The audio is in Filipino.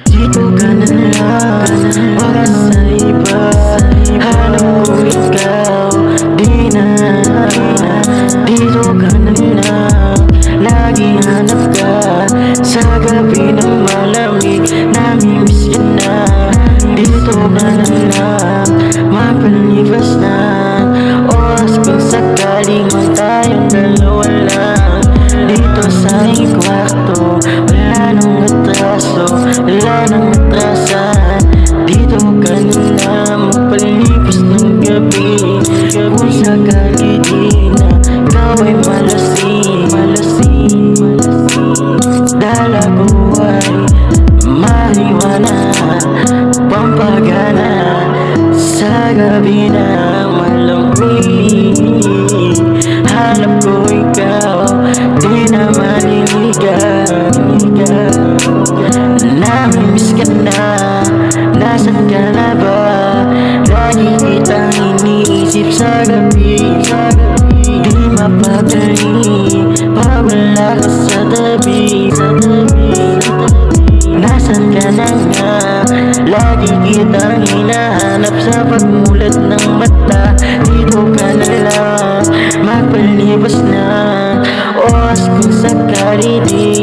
Dito ka na lang, oras sa iba. Hanap ko ikaw, di na. Dito ka na lang, lagi hanap ka. Sa gabi ng malamig, namimiss ka na. Dito ka na lang, mapalipas na oras kung sakaling man tayong dalawa lang. Dito sa aking kwarto, wala nang atraso, wala nang atrasan. Dito ka na magpalipas ng gabi. Kung sakali di na ikaw ay malasing, dala ko ay marijuana, pampagana sa gabi na malamig. Hanap ko ikaw, di na maniligaw. Namimiss ka na, nasan ka na ba? Lagi kitang iniisip sa gabi. Di mapagali, pawala ka sa tabi. Nasan ka na nga? Lagi kitang hinahanap sa pagmulat ng mata. Dito ka na lang, magpalipas na oras kung sakali di